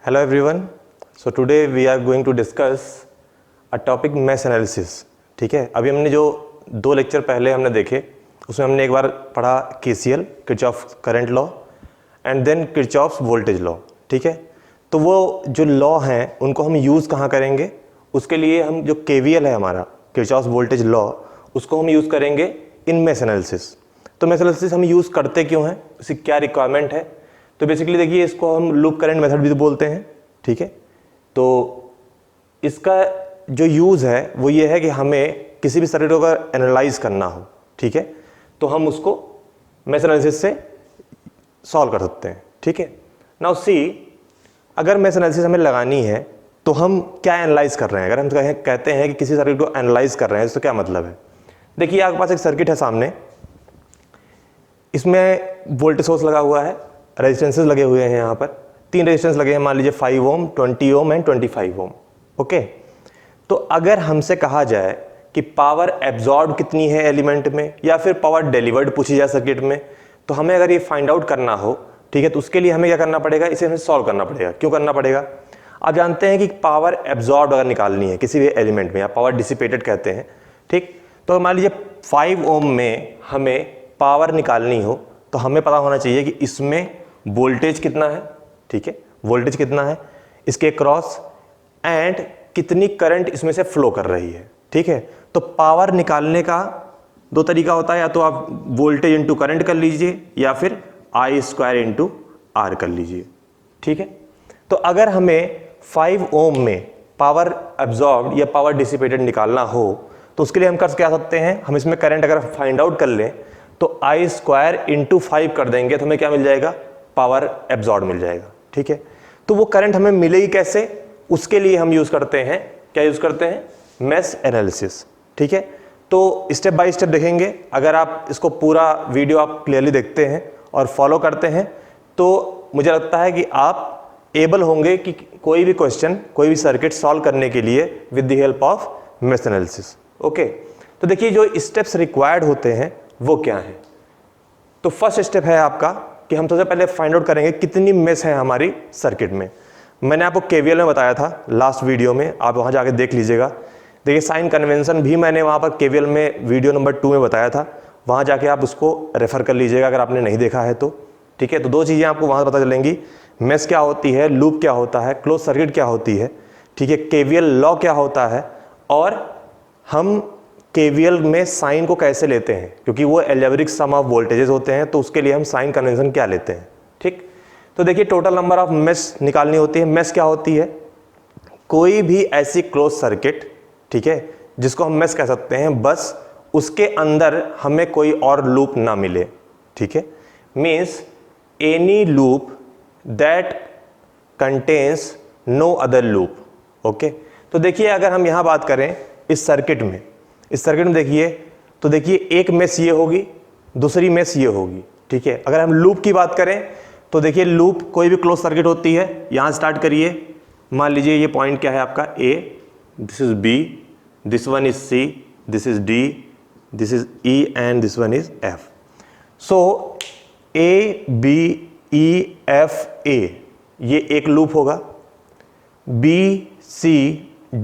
Hello everyone. So today we are going to discuss a topic mesh analysis. ठीक है, अभी हमने जो 2 लेक्चर पहले हमने देखे उसमें हमने एक बार पढ़ा KCL, Kirchhoff current law, and then Kirchhoff's voltage law. ठीक है, तो वो जो लॉ हैं उनको हम यूज़ कहाँ करेंगे, उसके लिए हम जो KVL है हमारा किरचॉफ्स वोल्टेज लॉ, उसको हम यूज़ करेंगे इन मेश एनालिसिस. तो मेश एनालिसिस हम यूज़ करते क्यों हैं, उसकी क्या रिक्वायरमेंट है. तो बेसिकली देखिए, इसको हम लूप करंट मेथड भी बोलते हैं. ठीक है, तो इसका जो यूज़ है वो ये है कि हमें किसी भी सर्किट को अगर एनालाइज करना हो, ठीक है, तो हम उसको मेश एनालिसिस से सॉल्व कर सकते हैं. ठीक है, नाउ सी, अगर मेश एनालिसिस हमें लगानी है तो हम क्या एनालाइज कर रहे हैं. अगर हम कहते हैं कि किसी सर्किट को एनालाइज कर रहे हैं तो क्या मतलब है. देखिए, आपके पास एक सर्किट है सामने, इसमें वोल्टेज सोर्स लगा हुआ है, रेजिस्टेंसेस लगे हुए हैं. यहाँ पर 3 रेजिस्टेंस लगे हैं, मान लीजिए 5 ओम, 20 ओम एंड 25 ओम. ओके, तो अगर हमसे कहा जाए कि पावर एब्जॉर्ब कितनी है एलिमेंट में, या फिर पावर डिलीवर्ड पूछी जाए सर्किट में, तो हमें अगर ये फाइंड आउट करना हो, ठीक है, तो उसके लिए हमें क्या करना पड़ेगा, इसे हमें सॉल्व करना पड़ेगा. क्यों करना पड़ेगा, आप जानते हैं कि पावर एब्जॉर्ब अगर निकालनी है किसी भी एलिमेंट में, या पावर डिसिपेटेड कहते हैं. ठीक, तो मान लीजिए 5 ओम में हमें पावर निकालनी हो तो हमें पता होना चाहिए कि इसमें वोल्टेज कितना है. ठीक है, वोल्टेज कितना है इसके क्रॉस, एंड कितनी करंट इसमें से फ्लो कर रही है. ठीक है, तो पावर निकालने का 2 तरीका होता है, या तो आप वोल्टेज इंटू करंट कर लीजिए, या फिर I² इंटू R कर लीजिए. ठीक है, तो अगर हमें 5 ओम में पावर एब्जॉर्ब या पावर डिसिपेटेड निकालना हो तो उसके लिए हम कर क्या सकते हैं, हम इसमें करंट अगर फाइंड आउट कर लें तो I² इंटू 5 कर देंगे तो हमें क्या मिल जाएगा, पावर एब्जॉर्ब मिल जाएगा. ठीक है, तो वो करंट हमें मिलेगी कैसे, उसके लिए हम यूज करते हैं, क्या यूज करते हैं, मेश एनालिसिस. ठीक है, तो स्टेप बाय स्टेप देखेंगे. अगर आप इसको पूरा वीडियो आप क्लियरली देखते हैं और फॉलो करते हैं तो मुझे लगता है कि आप एबल होंगे कि कोई भी क्वेश्चन, कोई भी सर्किट सॉल्व करने के लिए with the help of mesh analysis. Okay, तो देखिए, जो स्टेप्स रिक्वायर्ड होते हैं वो क्या हैं. तो फर्स्ट स्टेप है आपका कि हम सबसे पहले फाइंड आउट करेंगे कितनी मेश है हमारी सर्किट में. मैंने आपको KVL में बताया था लास्ट वीडियो में, आप वहाँ जाके देख लीजिएगा. देखिए, साइन कन्वेंशन भी मैंने वहाँ पर KVL में वीडियो नंबर 2 में बताया था, वहाँ जाके आप उसको रेफर कर लीजिएगा अगर आपने नहीं देखा है तो. ठीक है, तो 2 चीज़ें आपको वहाँ पता चलेंगी, मेश क्या होती है, लूप क्या होता है, क्लोज सर्किट क्या होती है. ठीक है, KVL लॉ क्या होता है, और हम KVL में साइन को कैसे लेते हैं, क्योंकि वो अलजेब्रिक सम ऑफ वोल्टेजेस होते हैं, तो उसके लिए हम साइन कन्वेंशन क्या लेते हैं. ठीक, तो देखिए, टोटल नंबर ऑफ मेश निकालनी होती है. मेश क्या होती है, कोई भी ऐसी क्लोज सर्किट, ठीक है, जिसको हम मेश कह सकते हैं, बस उसके अंदर हमें कोई और लूप ना मिले. ठीक है, means any loop that contains no other loop. Okay, तो देखिए, अगर हम यहाँ बात करें इस सर्किट में, देखिए, तो देखिए, एक मेश ये होगी, दूसरी मेश ये होगी. ठीक है, अगर हम लूप की बात करें तो देखिए, लूप कोई भी क्लोज सर्किट होती है. यहाँ स्टार्ट करिए, मान लीजिए ये पॉइंट क्या है आपका A, this is B, this one is C, this is D, this is E and this one is F. So A B E F A ये एक लूप होगा. B C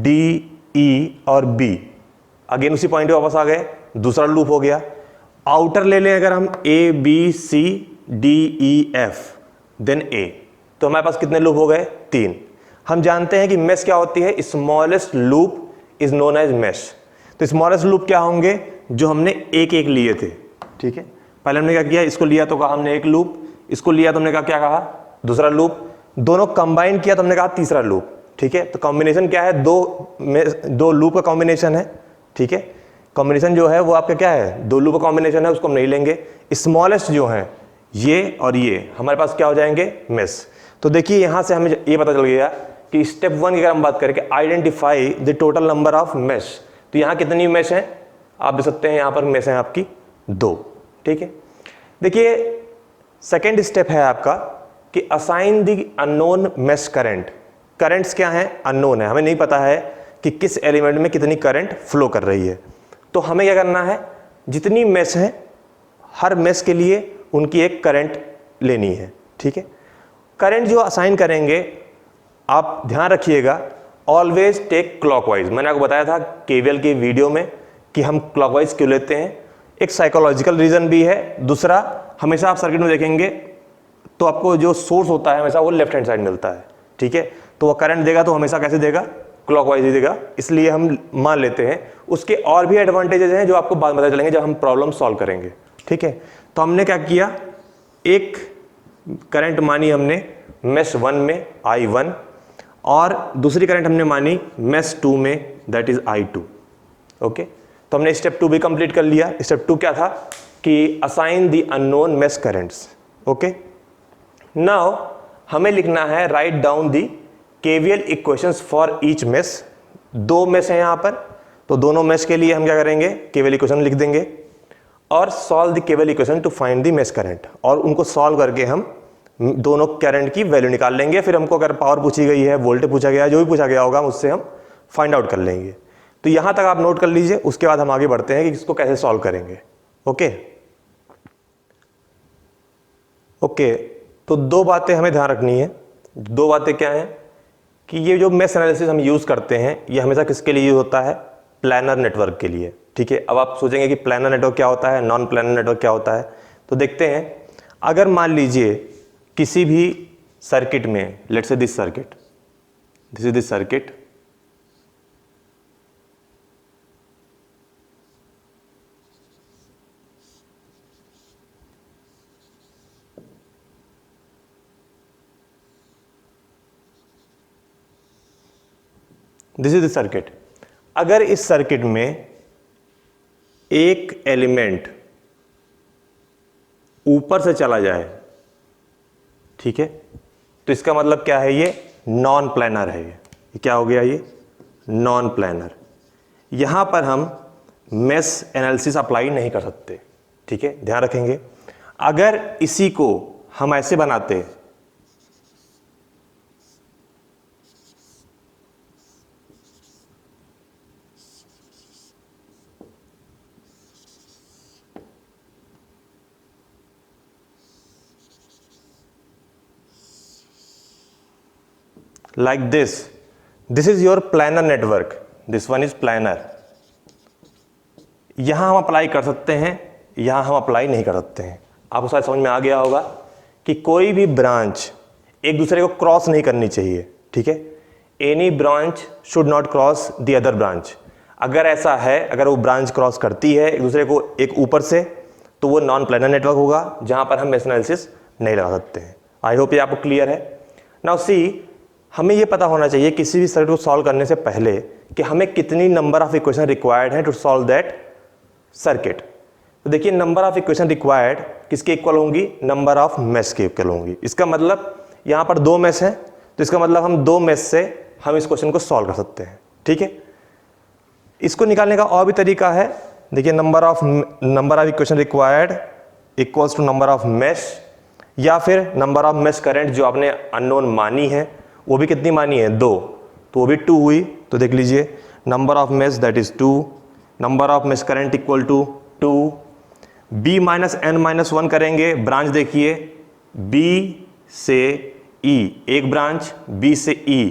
D E और B again उसी point पे वापस आ गए, दूसरा loop हो गया. आउटर ले लें अगर हम A B C D E F then A, तो हमारे पास कितने लूप हो गए, 3. हम जानते हैं कि मेश क्या होती है, smallest loop is known as mesh. तो स्मॉलेस्ट लूप क्या होंगे, जो हमने एक एक लिए थे. ठीक है, पहले हमने क्या किया, इसको लिया तो कहा हमने एक लूप, इसको लिया तो हमने कहा क्या कहा, दूसरा लूप, दोनों कंबाइन किया तो हमने कहा तीसरा लूप. ठीक है, तो कॉम्बिनेशन क्या है, दो लूप का कॉम्बिनेशन है. ठीक है, कॉम्बिनेशन जो है वो आपका क्या है, 2 लूप का कॉम्बिनेशन है, उसको हम नहीं लेंगे. स्मॉलेस्ट जो है ये और ये हमारे पास क्या हो जाएंगे, मेश. तो देखिए, यहाँ से हमें ये पता चल गया कि स्टेप 1 की अगर हम बात करें कि identify the total number of mesh, तो यहाँ कितनी मेश हैं, आप देख सकते हैं यहाँ पर मेश हैं आपकी 2. ठीक है, देखिए, सेकेंड स्टेप है आपका कि assign the unknown mesh current. Currents क्या हैं, अननोन है, हमें नहीं पता है कि किस एलिमेंट में कितनी करंट फ्लो कर रही है. तो हमें क्या करना है, जितनी मेश है हर मेश के लिए उनकी एक करंट लेनी है. ठीक है, करंट जो असाइन करेंगे आप ध्यान रखिएगा, ऑलवेज टेक क्लॉकवाइज। मैंने आपको बताया था केवीएल की वीडियो में कि हम क्लॉकवाइज क्यों लेते हैं, एक साइकोलॉजिकल रीजन भी है, दूसरा हमेशा आप सर्किट में देखेंगे तो आपको जो सोर्स होता है हमेशा वो लेफ्ट हैंड साइड मिलता है, ठीक है। तो वो करंट देगा तो हमेशा कैसे देगा, क्लॉकवाइज ही देगा, इसलिए हम मान लेते हैं। उसके और भी एडवांटेजेस हैं जो आपको बाद में पता चलेंगे जब हम प्रॉब्लम सॉल्व करेंगे, ठीक है। तो हमने क्या किया, एक करंट मानी हमने मेश 1 में I1 और दूसरी करंट हमने मानी मेश 2 में, दैट इज I2, ओके। तो हमने स्टेप 2 भी कंप्लीट कर लिया। स्टेप 2 क्या था कि assign the unknown mesh currents, okay. Now हमें लिखना है write down the KVL equations for each mesh. 2 mesh है यहां पर, तो दोनों मेश के लिए हम क्या करेंगे, केवीएल इक्वेशन लिख देंगे और solve the KVL equation two find the mesh current, और उनको सॉल्व करके हम दोनों करंट की वैल्यू निकाल लेंगे। फिर हमको अगर पावर पूछी गई है, वोल्टेज पूछा गया है, जो भी पूछा गया होगा उससे हम फाइंड आउट कर लेंगे। तो यहां तक आप नोट कर लीजिए, उसके बाद हम आगे बढ़ते हैं कि इसको कैसे सॉल्व करेंगे, ओके। ओके, तो 2 बातें हमें ध्यान रखनी है। 2 बातें क्या हैं कि ये जो मेश एनालिसिस हम यूज करते हैं ये हमेशा किसके लिए यूज होता है, प्लानर नेटवर्क के लिए, ठीक है। अब आप सोचेंगे कि प्लानर नेटवर्क क्या होता है, नॉन प्लानर नेटवर्क क्या होता है, तो देखते हैं। अगर मान लीजिए किसी भी सर्किट में, let's say this circuit, this is this circuit, this is the circuit. अगर इस सर्किट में एक एलिमेंट ऊपर से चला जाए, ठीक है, तो इसका मतलब क्या है, ये नॉन प्लानर है। ये क्या हो गया, ये नॉन प्लानर। यहां पर हम मेश एनालिसिस अप्लाई नहीं कर सकते, ठीक है, ध्यान रखेंगे। अगर इसी को हम ऐसे बनाते, like this is your planar network, this one is planar। यहां हम अप्लाई कर सकते हैं, यहां हम अप्लाई नहीं कर सकते हैं। आपको शायद समझ में आ गया होगा कि कोई भी ब्रांच एक दूसरे को क्रॉस नहीं करनी चाहिए, ठीक है। Any branch should not cross the other branch. अगर ऐसा है, अगर वो ब्रांच क्रॉस करती है एक दूसरे को एक ऊपर से, तो वो नॉन प्लानर नेटवर्क होगा जहां पर हम मेश एनालिसिस नहीं लगा सकते हैं। आई होप ये आपको क्लियर है। नाउ सी, हमें ये पता होना चाहिए किसी भी सर्किट को सॉल्व करने से पहले कि हमें कितनी नंबर ऑफ इक्वेशन रिक्वायर्ड है टू सॉल्व दैट सर्किट। तो देखिए, नंबर ऑफ इक्वेशन रिक्वायर्ड किसके इक्वल होंगी, नंबर ऑफ मेश के इक्वल होंगी। इसका मतलब यहां पर 2 मेश हैं, तो इसका मतलब हम 2 मेश से हम इस क्वेश्चन को सॉल्व कर सकते हैं, ठीक है। इसको निकालने का और भी तरीका है। देखिए, number of equation required equals to number of mesh, या फिर नंबर ऑफ मेश करंट जो आपने अननोन मानी है, वो भी कितनी मानी है, 2, तो वो भी 2 हुई। तो देख लीजिए, number of mesh that is 2, number of mesh current equal to 2। b minus n minus 1 करेंगे, ब्रांच देखिए b से e, एक ब्रांच, b से e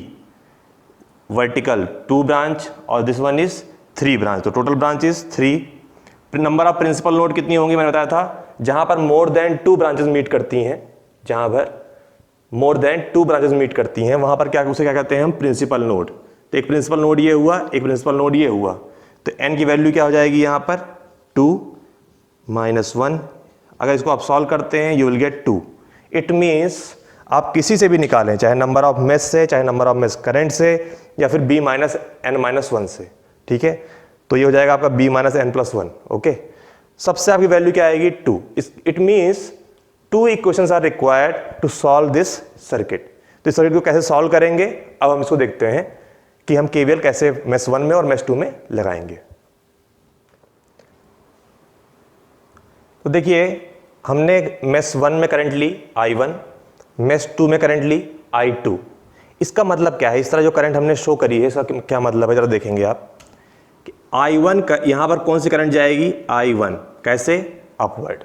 वर्टिकल 2 ब्रांच, और दिस वन इज 3 ब्रांच, तो total branch is 3। Number of principal node कितनी होंगी, मैंने बताया था जहां पर मोर देन 2 ब्रांचेस मीट करती हैं, जहां पर मोर देन 2 ब्रांचेस मीट करती हैं वहां पर क्या, उसे क्या कहते हैं हम, प्रिंसिपल नोड। तो एक प्रिंसिपल नोड ये हुआ, एक प्रिंसिपल नोड ये हुआ, तो n की वैल्यू क्या हो जाएगी यहां पर, 2 माइनस 1। अगर इसको आप सॉल्व करते हैं you will get 2। It means आप किसी से भी निकालें, चाहे नंबर ऑफ मेश से, चाहे नंबर ऑफ मेश करंट से, या फिर b माइनस n माइनस 1 से, ठीक है। तो ये हो जाएगा आपका b minus n plus 1, okay. सबसे आपकी वैल्यू क्या आएगी, 2। It means 2 equations are required to solve this circuit. तो इस सर्किट को कैसे सॉल्व करेंगे, अब हम इसको देखते हैं कि हम केवीएल कैसे मेश 1 में और मेश 2 में लगाएंगे। तो देखिए, हमने मेश 1 में करंट ली I1, मेश 2 में करंट ली I2। इसका मतलब क्या है, इस तरह जो करंट हमने शो करी है इसका क्या मतलब है, जरा देखेंगे आप कि I1 का यहां पर कौन सी करंट जाएगी, I1 कैसे, अपवर्ड।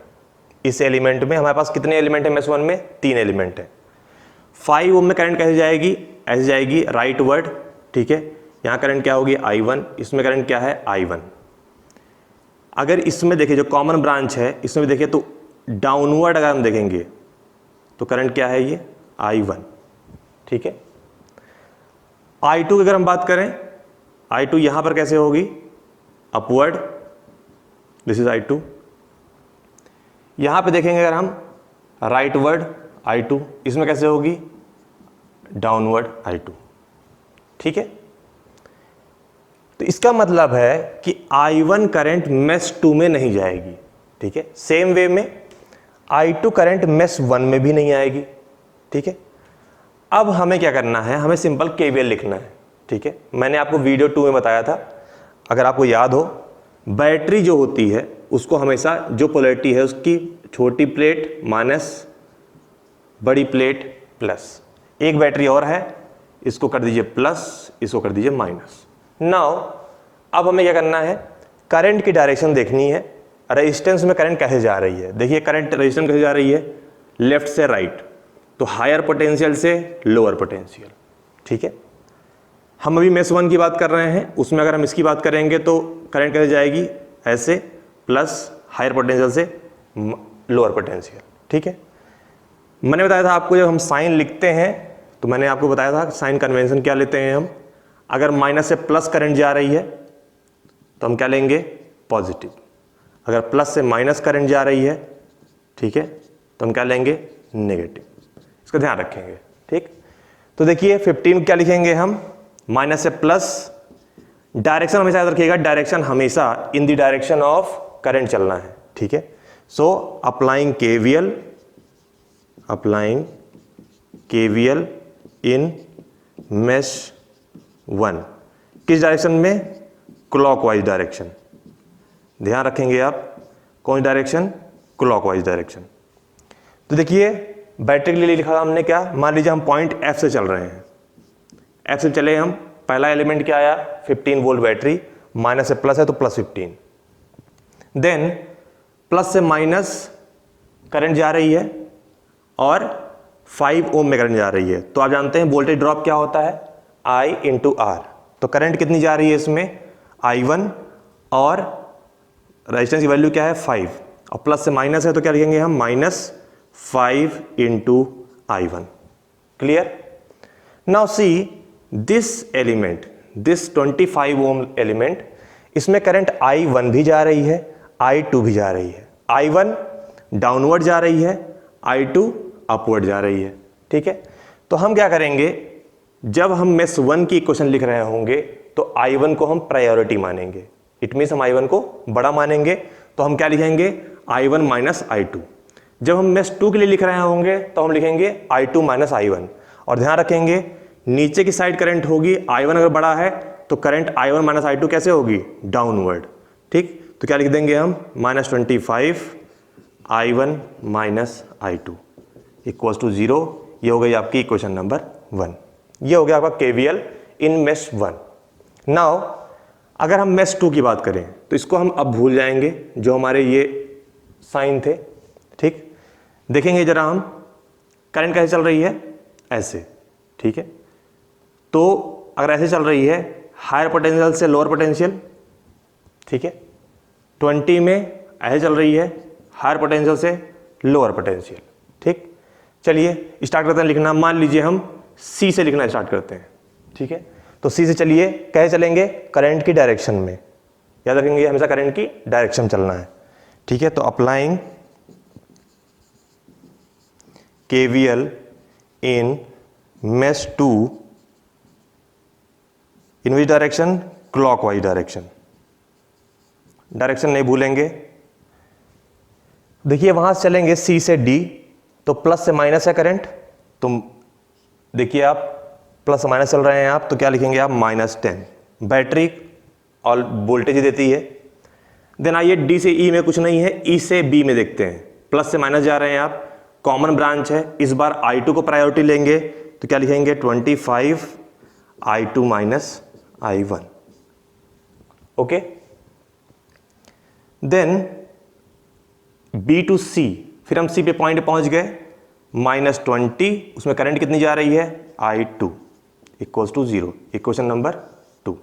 इस एलिमेंट में हमारे पास कितने एलिमेंट है मेश 1 में, 3 एलिमेंट है। 5 ओम में करंट कैसे जाएगी, ऐसे जाएगी राइट वर्ड, ठीक है। यहाँ करंट क्या होगी I1, इसमें करंट क्या है I1। अगर इसमें देखिए जो कॉमन ब्रांच है इसमें भी देखिए तो डाउनवर्ड अगर हम देखेंगे तो करंट क्या है ये I1, ठीक है। I2 की अगर हम बात करें, I2 यहां पर कैसे होगी अपवर्ड, दिस इज I2। यहां पे देखेंगे अगर हम राइट वर्ड I2, इसमें कैसे होगी डाउनवर्ड I2, ठीक है। तो इसका मतलब है कि I1 करंट मेश 2 में नहीं जाएगी, ठीक है। सेम वे में I2 करंट मेश 1 में भी नहीं आएगी, ठीक है। अब हमें क्या करना है, हमें सिंपल KVL लिखना है, ठीक है। मैंने आपको वीडियो 2 में बताया था, अगर आपको याद हो, बैटरी जो होती है उसको हमेशा जो पोलैरिटी है उसकी छोटी प्लेट माइनस बड़ी प्लेट प्लस, एक बैटरी और है इसको कर दीजिए प्लस, इसको कर दीजिए माइनस। नाउ अब हमें क्या करना है, करंट की डायरेक्शन देखनी है, रेजिस्टेंस में करंट कैसे जा रही है। देखिए करंट रेजिस्टेंस कैसे जा रही है, लेफ्ट से राइट, तो हायर पोटेंशियल से लोअर पोटेंशियल, ठीक है। हम अभी मेश 1 की बात कर रहे हैं, उसमें अगर हम इसकी बात करेंगे तो करंट कैसे जाएगी ऐसे, प्लस हायर पोटेंशियल से लोअर पोटेंशियल, ठीक है। मैंने बताया था आपको जब हम साइन लिखते हैं तो मैंने आपको बताया था साइन कन्वेंशन क्या लेते हैं हम, अगर माइनस से प्लस करंट जा रही है तो हम क्या लेंगे पॉजिटिव, अगर प्लस से माइनस करंट जा रही है, ठीक है, तो हम क्या लेंगे नेगेटिव। इसका ध्यान रखेंगे, ठीक। तो देखिए 15 क्या लिखेंगे हम, माइनस से प्लस, डायरेक्शन हमेशा याद रखिएगा, डायरेक्शन हमेशा in the direction of current चलना है, ठीक है। सो अप्लाइंग KVL इन मेश 1, किस डायरेक्शन में, क्लॉकवाइज डायरेक्शन। ध्यान रखेंगे आप, कौन डायरेक्शन, क्लॉकवाइज डायरेक्शन। तो देखिए बैटरी के लिए लिखा हमने क्या, मान लीजिए हम पॉइंट F से चल रहे हैं, F से चले हम, पहला एलिमेंट क्या आया 15 वोल्ट बैटरी, माइनस से प्लस है तो प्लस 15, देन प्लस से माइनस करंट जा रही है और 5 ओम में करंट जा रही है। तो आप जानते हैं वोल्टेज ड्रॉप क्या होता है I × R, तो करंट कितनी जा रही है इसमें I1 और रेजिस्टेंस की वैल्यू क्या है 5, और प्लस से माइनस है तो क्या लिखेंगे हम -5 × I1, clear. Now see this element, this 25 ohm element, इसमें करंट I1 भी जा रही है, I2 भी जा रही है, I1 डाउनवर्ड जा रही है, I2 अपवर्ड जा रही है, ठीक है। तो हम क्या करेंगे, जब हम मेश 1 की इक्वेशन लिख रहे होंगे तो I1 को हम प्रायोरिटी मानेंगे, इट मीन्स हम I1 को बड़ा मानेंगे, तो हम क्या लिखेंगे I1 - I2। जब हम मेश 2 के लिए लिख रहे होंगे तो हम लिखेंगे I2 - I1, और ध्यान रखेंगे नीचे की साइड करंट होगी, I1 अगर बड़ा है तो करंट I1 - I2 कैसे होगी डाउनवर्ड, ठीक। तो क्या लिख देंगे हम -25 I1 - I2 = 0। ये हो गई आपकी इक्वेशन नंबर 1, ये हो गया आपका KVL इन मेश 1। नाउ अगर हम मेश 2 की बात करें तो इसको हम अब भूल जाएंगे, जो हमारे ये साइन थे, ठीक। देखेंगे जरा हम करंट कैसे चल रही है ऐसे, ठीक है। तो अगर ऐसे चल रही है हायर पोटेंशियल से लोअर पोटेंशियल, ठीक है, 20 में ऐसे चल रही है हायर पोटेंशियल से लोअर पोटेंशियल, ठीक। चलिए स्टार्ट करते हैं लिखना, मान लीजिए हम C से लिखना स्टार्ट करते हैं, ठीक है। तो C से चलिए कैसे चलेंगे, करंट की डायरेक्शन में, याद रखेंगे हमेशा करंट की डायरेक्शन चलना है, ठीक है। तो applying KVL in mesh 2 in which direction, clockwise direction, direction नहीं भूलेंगे। देखिए वहां से चलेंगे C से D, तो प्लस से माइनस है करंट, तो देखिए आप प्लस से माइनस चल रहे हैं आप, तो क्या लिखेंगे आप -10, बैटरी और वोल्टेज देती है। देन आइए D से E में कुछ नहीं है, E से B में देखते हैं, प्लस से माइनस जा रहे हैं आप, कॉमन ब्रांच है, इस बार I2 को प्रायोरिटी लेंगे, तो क्या लिखेंगे 25 I2 - I1, okay. Then B to C, फिर हम C पे पॉइंट पहुंच गए, -20, उसमें करंट कितनी जा रही है I2, equals to 0, equation number 2।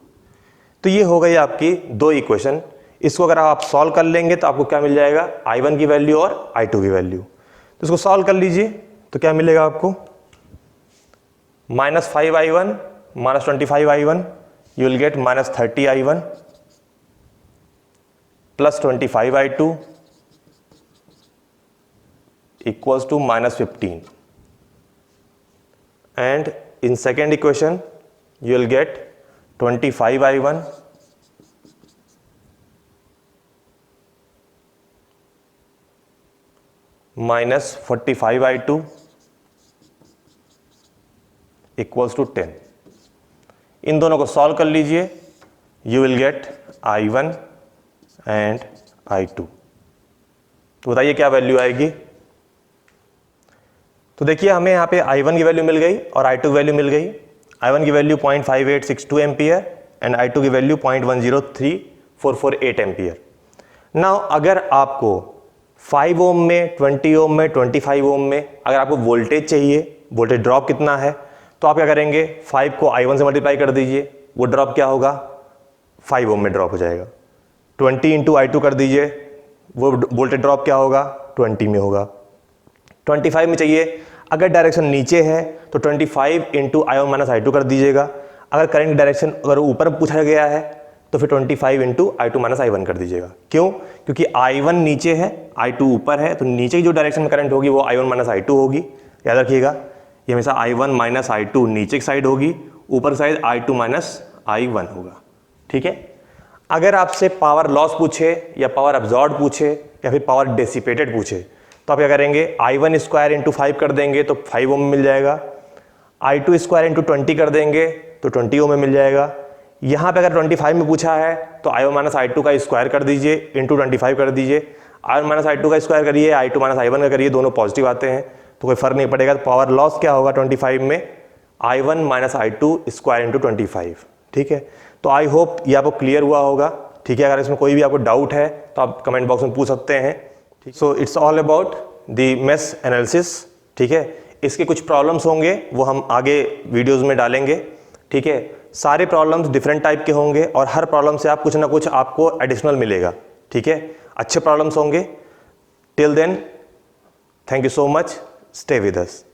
तो ये हो गई आपकी दो इक्वेशन। इसको अगर आप सॉल्व कर लेंगे तो आपको क्या मिल जाएगा, I1 की वैल्यू और I2 की वैल्यू। तो इसको सॉल्व कर लीजिए तो क्या मिलेगा आपको, -5I1 -25I1 you will get -30I1 plus 25I2 equals to -15, and in second equation you will get 25I1 minus 45I2 equals to 10। इन दोनों को सॉल्व कर लीजिए, you will get I1 and I2। तो बताइए क्या वैल्यू आएगी। तो देखिए हमें यहाँ पे I1 की वैल्यू मिल गई और I2 की वैल्यू मिल गई। I1 की वैल्यू 0.5862 एम्पियर एंड I2 की वैल्यू 0.103448 एम्पियर। नाउ अगर आपको 5 ओम में, 20 ओम में, 25 ओम में अगर आपको वोल्टेज चाहिए, वोल्टेज ड्रॉप कितना है, तो आप क्या करेंगे, 5 को I1 से मल्टीप्लाई कर दीजिए, वो ड्रॉप क्या होगा, 5 ओम में ड्रॉप हो जाएगा। 20 इंटू I2 कर दीजिए, वो वोल्टेज ड्रॉप क्या होगा, 20 में होगा। 25 में चाहिए, अगर डायरेक्शन नीचे है तो 25 इंटू I1 माइनस I2 कर दीजिएगा। अगर करंट डायरेक्शन अगर ऊपर पूछा गया है तो फिर 25 इंटू I2 माइनस I1 कर दीजिएगा। क्यों, क्योंकि I1 नीचे है, I2 ऊपर है, तो नीचे की जो डायरेक्शन में करंट होगी वो I1 माइनस I2 होगी। याद रखिएगा, ये हमेशा I1 माइनस I2 नीचे की साइड होगी, ऊपर साइड I2 माइनस I1 होगा। ठीक है। अगर आपसे पावर लॉस पूछे या पावर अब्जॉर्ब पूछे या फिर पावर डेसिपेटेड पूछे तो आप क्या करेंगे, I1 स्क्वायर इंटू 5 कर देंगे तो 5 ओम में मिल जाएगा। I2 स्क्वायर इंटू 20 कर देंगे तो 20 ओम में मिल जाएगा। यहाँ पे अगर 25 में पूछा है तो I1 माइनस I2 का स्क्वायर कर दीजिए इंटू 25 कर दीजिए। I1 माइनस I2 का स्क्वायर करिए, I2 माइनस I1 का करिए, दोनों पॉजिटिव आते हैं तो कोई फर्क नहीं पड़ेगा। तो पावर लॉस क्या होगा 25 में, I1 minus I2 square into 25। ठीक है। तो आई होप ये आपको क्लियर हुआ होगा। ठीक है। अगर इसमें कोई भी आपको डाउट है तो आप कमेंट बॉक्स में पूछ सकते हैं। So it's all about the mesh analysis. ठीक है। इसके कुछ प्रॉब्लम्स होंगे वो हम आगे वीडियोस में डालेंगे। ठीक है। सारे प्रॉब्लम्स डिफरेंट टाइप के होंगे और हर प्रॉब्लम से आप कुछ ना कुछ आपको एडिशनल मिलेगा। ठीक है। अच्छे प्रॉब्लम्स होंगे। Till then, thank you so much, stay with us.